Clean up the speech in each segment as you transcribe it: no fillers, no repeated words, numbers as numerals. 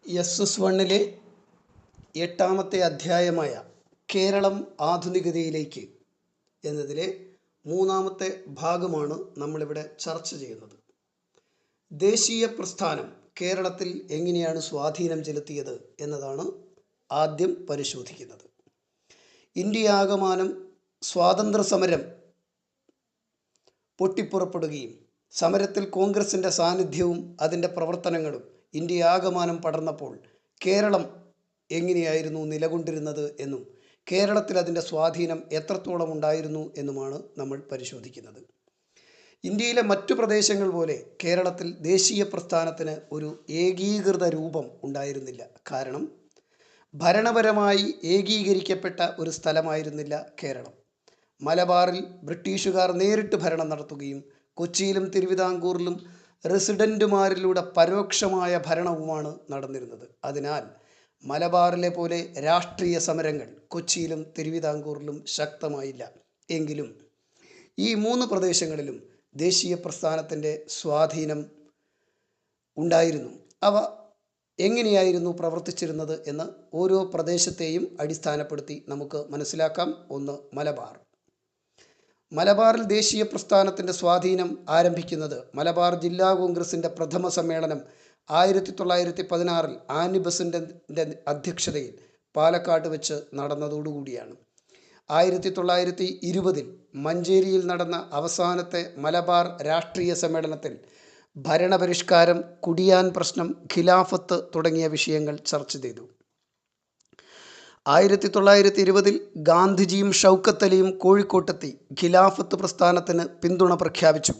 SS1 എട്ടാമത്തെ അധ്യായമായ കേരളം ആധുനികതയിലേക്ക് എന്നതിലെ മൂന്നാമത്തെ ഭാഗമാണ് നമ്മളിവിടെ ചർച്ച ചെയ്യുന്നത്. ദേശീയ പ്രസ്ഥാനം കേരളത്തിൽ എങ്ങനെയാണ് സ്വാധീനം ചെലുത്തിയത് എന്നതാണ് ആദ്യം പരിശോധിക്കുന്നത്. ഇന്ത്യയാകമാനം സ്വാതന്ത്ര്യ സമരം പൊട്ടിപ്പുറപ്പെടുകയും സമരത്തിൽ കോൺഗ്രസിൻ്റെ സാന്നിധ്യവും അതിൻ്റെ പ്രവർത്തനങ്ങളും ഇന്ത്യയാകമാനം പടർന്നപ്പോൾ കേരളം എങ്ങനെയായിരുന്നു നിലകൊണ്ടിരുന്നത് എന്നും കേരളത്തിൽ അതിൻ്റെ സ്വാധീനം എത്രത്തോളം ഉണ്ടായിരുന്നു എന്നുമാണ് നമ്മൾ പരിശോധിക്കുന്നത്. ഇന്ത്യയിലെ മറ്റു പ്രദേശങ്ങൾ പോലെ കേരളത്തിൽ ദേശീയ പ്രസ്ഥാനത്തിന് ഒരു ഏകീകൃത രൂപം ഉണ്ടായിരുന്നില്ല. കാരണം ഭരണപരമായി ഏകീകരിക്കപ്പെട്ട ഒരു സ്ഥലമായിരുന്നില്ല കേരളം. മലബാറിൽ ബ്രിട്ടീഷുകാർ നേരിട്ട് ഭരണം നടത്തുകയും കൊച്ചിയിലും തിരുവിതാംകൂറിലും റെസിഡൻറ്റുമാരിലൂടെ പരോക്ഷമായ ഭരണവുമാണ് നടന്നിരുന്നത്. അതിനാൽ മലബാറിലെ പോലെ രാഷ്ട്രീയ സമരങ്ങൾ കൊച്ചിയിലും തിരുവിതാംകൂറിലും ശക്തമായില്ല. എങ്കിലും ഈ മൂന്ന് പ്രദേശങ്ങളിലും ദേശീയ പ്രസ്ഥാനത്തിൻ്റെ സ്വാധീനം ഉണ്ടായിരുന്നു. അവ എങ്ങനെയായിരുന്നു പ്രവർത്തിച്ചിരുന്നത് എന്ന് ഓരോ പ്രദേശത്തെയും അടിസ്ഥാനപ്പെടുത്തി നമുക്ക് മനസ്സിലാക്കാം. ഒന്ന്, മലബാറിൽ ദേശീയ പ്രസ്ഥാനത്തിൻ്റെ സ്വാധീനം ആരംഭിക്കുന്നത് മലബാർ ജില്ലാ കോൺഗ്രസിൻ്റെ പ്രഥമ സമ്മേളനം 1916 ആനി ബസന്റിൻ്റെ അധ്യക്ഷതയിൽ പാലക്കാട് വെച്ച് നടന്നതോടുകൂടിയാണ്. 1920 മഞ്ചേരിയിൽ നടന്ന അവസാനത്തെ മലബാർ രാഷ്ട്രീയ സമ്മേളനത്തിൽ ഭരണപരിഷ്കാരം, കുടിയാൻ പ്രശ്നം, ഖിലാഫത്ത് തുടങ്ങിയ വിഷയങ്ങൾ ചർച്ച ചെയ്തു. 1920 ഗാന്ധിജിയും ഷൗക്കത്ത് അലിയും കോഴിക്കോട്ടെത്തി ഖിലാഫത്ത് പ്രസ്ഥാനത്തിന് പിന്തുണ പ്രഖ്യാപിച്ചു.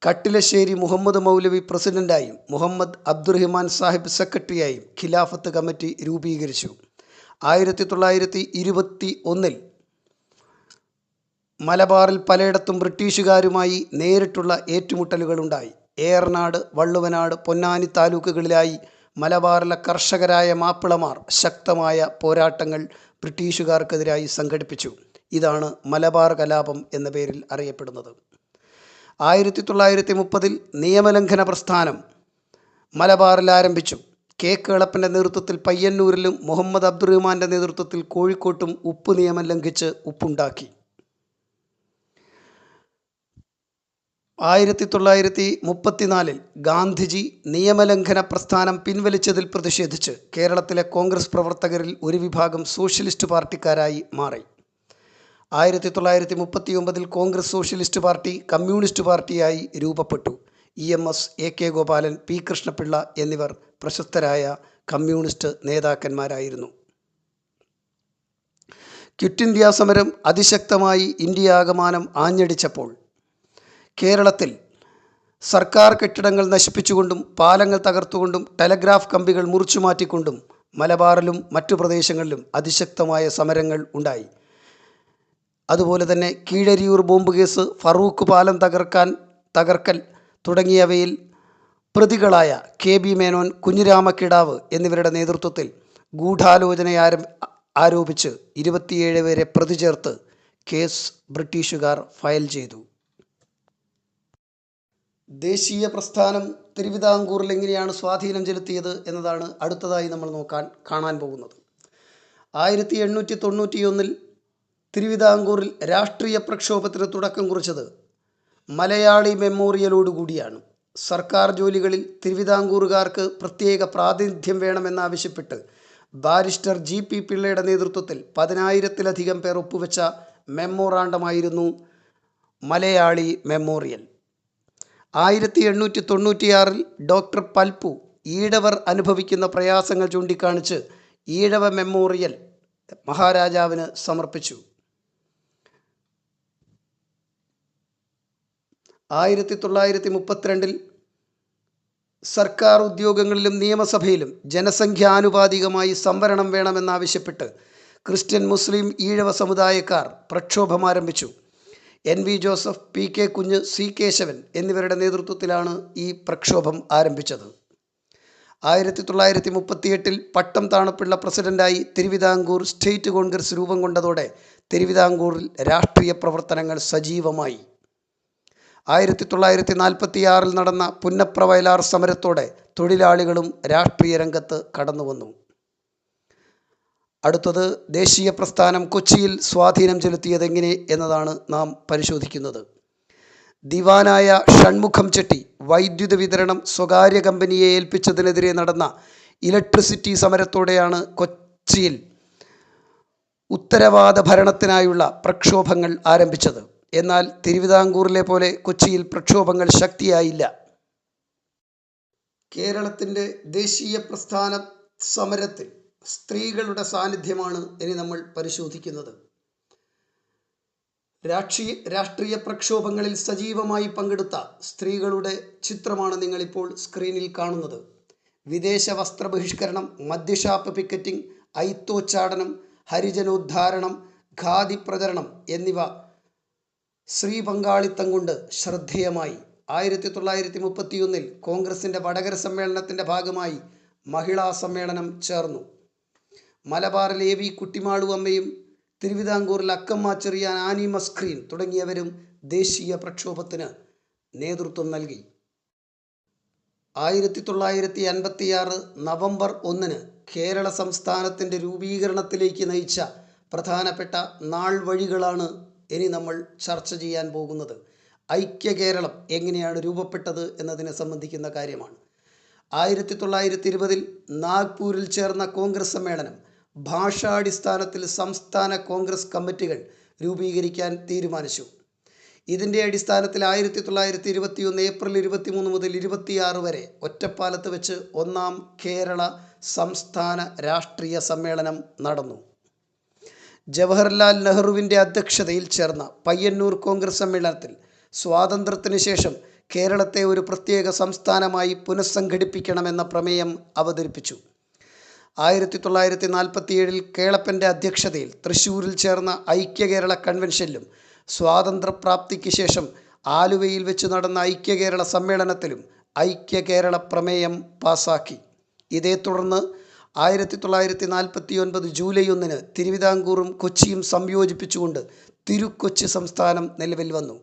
കട്ടിലശ്ശേരി മുഹമ്മദ് മൗലവി പ്രസിഡന്റായും മുഹമ്മദ് അബ്ദുറഹിമാൻ സാഹിബ് സെക്രട്ടറിയായും ഖിലാഫത്ത് കമ്മിറ്റി രൂപീകരിച്ചു. 1921 മലബാറിൽ പലയിടത്തും ബ്രിട്ടീഷുകാരുമായി നേരിട്ടുള്ള ഏറ്റുമുട്ടലുകളുണ്ടായി. ഏറനാട്, വള്ളുവനാട്, പൊന്നാനി താലൂക്കുകളിലായി മലബാറിലെ കർഷകരായ മാപ്പിളമാർ ശക്തമായ പോരാട്ടങ്ങൾ ബ്രിട്ടീഷുകാർക്കെതിരായി സംഘടിപ്പിച്ചു. ഇതാണ് മലബാർ കലാപം എന്ന പേരിൽ അറിയപ്പെടുന്നത്. 1930 നിയമലംഘന പ്രസ്ഥാനം മലബാറിൽ ആരംഭിച്ചു. കെ കേളപ്പൻ്റെ നേതൃത്വത്തിൽ പയ്യന്നൂരിലും മുഹമ്മദ് അബ്ദുറഹിമാൻ്റെ നേതൃത്വത്തിൽ കോഴിക്കോട്ടും ഉപ്പ് നിയമം ലംഘിച്ച് ഉപ്പുണ്ടാക്കി. 1934 ഗാന്ധിജി നിയമലംഘന പ്രസ്ഥാനം പിൻവലിച്ചതിൽ പ്രതിഷേധിച്ച് കേരളത്തിലെ കോൺഗ്രസ് പ്രവർത്തകരിൽ ഒരു വിഭാഗം സോഷ്യലിസ്റ്റ് പാർട്ടിക്കാരായി മാറി. 1939 കോൺഗ്രസ് സോഷ്യലിസ്റ്റ് പാർട്ടി കമ്മ്യൂണിസ്റ്റ് പാർട്ടിയായി രൂപപ്പെട്ടു. EMS, AK Gopalan, P Krishnapillai എന്നിവർ പ്രശസ്തരായ കമ്മ്യൂണിസ്റ്റ് നേതാക്കന്മാരായിരുന്നു. ക്വിറ്റ് ഇന്ത്യ സമരം അതിശക്തമായി ഇന്ത്യയാകമാനം ആഞ്ഞടിച്ചപ്പോൾ കേരളത്തിൽ സർക്കാർ കെട്ടിടങ്ങൾ നശിപ്പിച്ചുകൊണ്ടും പാലങ്ങൾ തകർത്തുകൊണ്ടും ടെലഗ്രാഫ് കമ്പികൾ മുറിച്ചു മാറ്റിക്കൊണ്ടും മലബാറിലും മറ്റു പ്രദേശങ്ങളിലും അതിശക്തമായ സമരങ്ങൾ ഉണ്ടായി. അതുപോലെ തന്നെ കീഴരിയൂർ ബോംബ് കേസ്, ഫറൂഖ് പാലം തകർക്കൽ തുടങ്ങിയവയിൽ പ്രതികളായ KB മേനോൻ, കുഞ്ഞിരാമക്കിടാവ് എന്നിവരുടെ നേതൃത്വത്തിൽ ഗൂഢാലോചന ആരോപിച്ച് 27 പേരെ പ്രതി ചേർത്ത് കേസ് ബ്രിട്ടീഷുകാർ ഫയൽ ചെയ്തു. ദേശീയ പ്രസ്ഥാനം തിരുവിതാംകൂറിൽ എങ്ങനെയാണ് സ്വാധീനം ചെലുത്തിയത് എന്നതാണ് അടുത്തതായി നമ്മൾ കാണാൻ പോകുന്നത്. 1891 തിരുവിതാംകൂറിൽ രാഷ്ട്രീയ പ്രക്ഷോഭത്തിന് തുടക്കം കുറിച്ചത് മലയാളി മെമ്മോറിയലോടുകൂടിയാണ്. സർക്കാർ ജോലികളിൽ തിരുവിതാംകൂറുകാർക്ക് പ്രത്യേക പ്രാതിനിധ്യം വേണമെന്നാവശ്യപ്പെട്ട് ബാരിസ്റ്റർ GP പിള്ളയുടെ നേതൃത്വത്തിൽ 10,000-ലധികം പേർ ഒപ്പുവെച്ച മെമ്മോറാണ്ടമായിരുന്നു മലയാളി മെമ്മോറിയൽ. 1896 ഡോക്ടർ പൽപ്പു ഈഴവർ അനുഭവിക്കുന്ന പ്രയാസങ്ങൾ ചൂണ്ടിക്കാണിച്ച് ഈഴവ മെമ്മോറിയൽ മഹാരാജാവിന് സമർപ്പിച്ചു. 1932 സർക്കാർ ഉദ്യോഗങ്ങളിലും നിയമസഭയിലും ജനസംഖ്യാനുപാതികമായി സംവരണം വേണമെന്നാവശ്യപ്പെട്ട് ക്രിസ്ത്യൻ, മുസ്ലിം, ഈഴവ സമുദായക്കാർ പ്രക്ഷോഭം ആരംഭിച്ചു. NV ജോസഫ്, PK കുഞ്ഞ്, C കേശവൻ എന്നിവരുടെ നേതൃത്വത്തിലാണ് ഈ പ്രക്ഷോഭം ആരംഭിച്ചത്. 1938 പട്ടം താണപ്പിള്ള പ്രസിഡന്റായി തിരുവിതാംകൂർ സ്റ്റേറ്റ് കോൺഗ്രസ് രൂപം കൊണ്ടതോടെ തിരുവിതാംകൂറിൽ രാഷ്ട്രീയ പ്രവർത്തനങ്ങൾ സജീവമായി. 1946 നടന്ന പുന്നപ്ര വയലാർ സമരത്തോടെ തൊഴിലാളികളും രാഷ്ട്രീയ രംഗത്ത് കടന്നു വന്നു. അടുത്തത് ദേശീയ പ്രസ്ഥാനം കൊച്ചിയിൽ സ്വാധീനം ചെലുത്തിയതെങ്ങനെ എന്നതാണ് നാം പരിശോധിക്കുന്നത്. ദിവാനായ ഷൺമുഖം ചെട്ടി വൈദ്യുത വിതരണം സ്വകാര്യ കമ്പനിയെ ഏൽപ്പിച്ചതിനെതിരെ നടന്ന ഇലക്ട്രിസിറ്റി സമരത്തോടെയാണ് കൊച്ചിയിൽ ഉത്തരവാദ ഭരണത്തിനായുള്ള പ്രക്ഷോഭങ്ങൾ ആരംഭിച്ചത്. എന്നാൽ തിരുവിതാംകൂറിലെ പോലെ കൊച്ചിയിൽ പ്രക്ഷോഭങ്ങൾ ശക്തിയായില്ല. കേരളത്തിൻ്റെ ദേശീയ പ്രസ്ഥാന സമരത്തിൽ സ്ത്രീകളുടെ സാന്നിധ്യമാണ് ഇനി നമ്മൾ പരിശോധിക്കുന്നത്. രാഷ്ട്രീയ പ്രക്ഷോഭങ്ങളിൽ സജീവമായി പങ്കെടുത്ത സ്ത്രീകളുടെ ചിത്രമാണ് നിങ്ങളിപ്പോൾ സ്ക്രീനിൽ കാണുന്നത്. വിദേശ വസ്ത്ര ബഹിഷ്കരണം, മദ്യഷാപ്പ് പിക്കറ്റിംഗ്, ഐത്തോച്ചാടനം, ഹരിജനോദ്ധാരണം, ഖാദി പ്രചരണം എന്നിവ സ്ത്രീ പങ്കാളിത്തം കൊണ്ട് ശ്രദ്ധേയമായി. 1931 കോൺഗ്രസിൻ്റെ വടകര സമ്മേളനത്തിൻ്റെ ഭാഗമായി മഹിളാ സമ്മേളനം ചേർന്നു. മലബാറിൽ എ വി കുട്ടിമാളു അമ്മയും തിരുവിതാംകൂറിൽ അക്കമ്മ ചെറിയാൻ, ആനി മസ്ക്രീൻ തുടങ്ങിയവരും ദേശീയ പ്രക്ഷോഭത്തിന് നേതൃത്വം നൽകി. 1956 നവംബർ 1 കേരള സംസ്ഥാനത്തിൻ്റെ രൂപീകരണത്തിലേക്ക് നയിച്ച പ്രധാനപ്പെട്ട നാൾ വഴികളാണ് ഇനി നമ്മൾ ചർച്ച ചെയ്യാൻ പോകുന്നത്. ഐക്യ കേരളം എങ്ങനെയാണ് രൂപപ്പെട്ടത് എന്നതിനെ സംബന്ധിക്കുന്ന കാര്യമാണ്. 1920 നാഗ്പൂരിൽ ചേർന്ന കോൺഗ്രസ് സമ്മേളനം ഭാഷാടിസ്ഥാനത്തിൽ സംസ്ഥാന കോൺഗ്രസ് കമ്മിറ്റികൾ രൂപീകരിക്കാൻ തീരുമാനിച്ചു. ഇതിൻ്റെ അടിസ്ഥാനത്തിൽ 1921 ഏപ്രിൽ 23 മുതൽ 26 വരെ ഒറ്റപ്പാലത്ത് വെച്ച് ഒന്നാം കേരള സംസ്ഥാന രാഷ്ട്രീയ സമ്മേളനം നടന്നു. ജവഹർലാൽ നെഹ്റുവിൻ്റെ അധ്യക്ഷതയിൽ ചേർന്ന പയ്യന്നൂർ കോൺഗ്രസ് സമ്മേളനത്തിൽ സ്വാതന്ത്ര്യത്തിന് ശേഷം കേരളത്തെ ഒരു പ്രത്യേക സംസ്ഥാനമായി പുനഃസംഘടിപ്പിക്കണമെന്ന പ്രമേയം അവതരിപ്പിച്ചു. 1947 കേളപ്പൻ്റെ അധ്യക്ഷതയിൽ തൃശ്ശൂരിൽ ചേർന്ന ഐക്യ കേരള കൺവെൻഷനിലും സ്വാതന്ത്ര്യപ്രാപ്തിക്ക് ശേഷം ആലുവയിൽ വെച്ച് നടന്ന ഐക്യ കേരള സമ്മേളനത്തിലും ഐക്യ കേരള പ്രമേയം പാസാക്കി. ഇതേ തുടർന്ന് 1949 ജൂലൈ 1 തിരുവിതാംകൂറും കൊച്ചിയും സംയോജിപ്പിച്ചുകൊണ്ട് തിരുക്കൊച്ചി സംസ്ഥാനം നിലവിൽ വന്നു.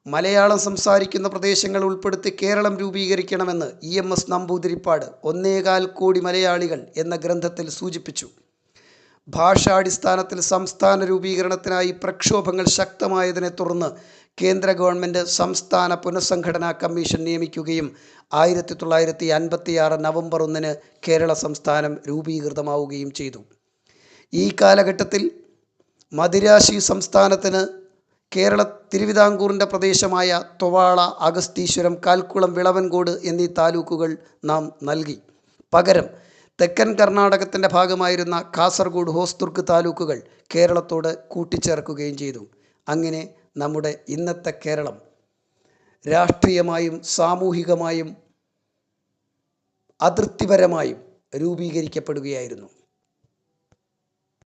മലയാളം സംസാരിക്കുന്ന പ്രദേശങ്ങൾ ഉൾപ്പെടുത്തി കേരളം രൂപീകരിക്കണമെന്ന് EMS നമ്പൂതിരിപ്പാട് 1.25 കോടി മലയാളികൾ എന്ന ഗ്രന്ഥത്തിൽ സൂചിപ്പിച്ചു. ഭാഷാടിസ്ഥാനത്തിൽ സംസ്ഥാന രൂപീകരണത്തിനായി പ്രക്ഷോഭങ്ങൾ ശക്തമായതിനെ തുടർന്ന് കേന്ദ്ര ഗവൺമെൻറ് സംസ്ഥാന പുനഃസംഘടനാ കമ്മീഷൻ നിയമിക്കുകയും 1956 നവംബർ 1 കേരള സംസ്ഥാനം രൂപീകൃതമാവുകയും ചെയ്തു. ഈ കാലഘട്ടത്തിൽ മദിരാശി സംസ്ഥാനത്തിന് തിരുവിതാംകൂറിൻ്റെ പ്രദേശമായ തൊവാള, അഗസ്തീശ്വരം, കാൽക്കുളം, വിളവൻകോട് എന്നീ താലൂക്കുകൾ നാം നൽകി. പകരം തെക്കൻ കർണാടകത്തിൻ്റെ ഭാഗമായിരുന്ന കാസർഗോഡ്, ഹോസ്ദുർഗ് താലൂക്കുകൾ കേരളത്തോട് കൂട്ടിച്ചേർക്കുകയും ചെയ്തു. അങ്ങനെ നമ്മുടെ ഇന്നത്തെ കേരളം രാഷ്ട്രീയമായും സാമൂഹികമായും അതിർത്തിപരമായും രൂപീകരിക്കപ്പെടുകയായിരുന്നു.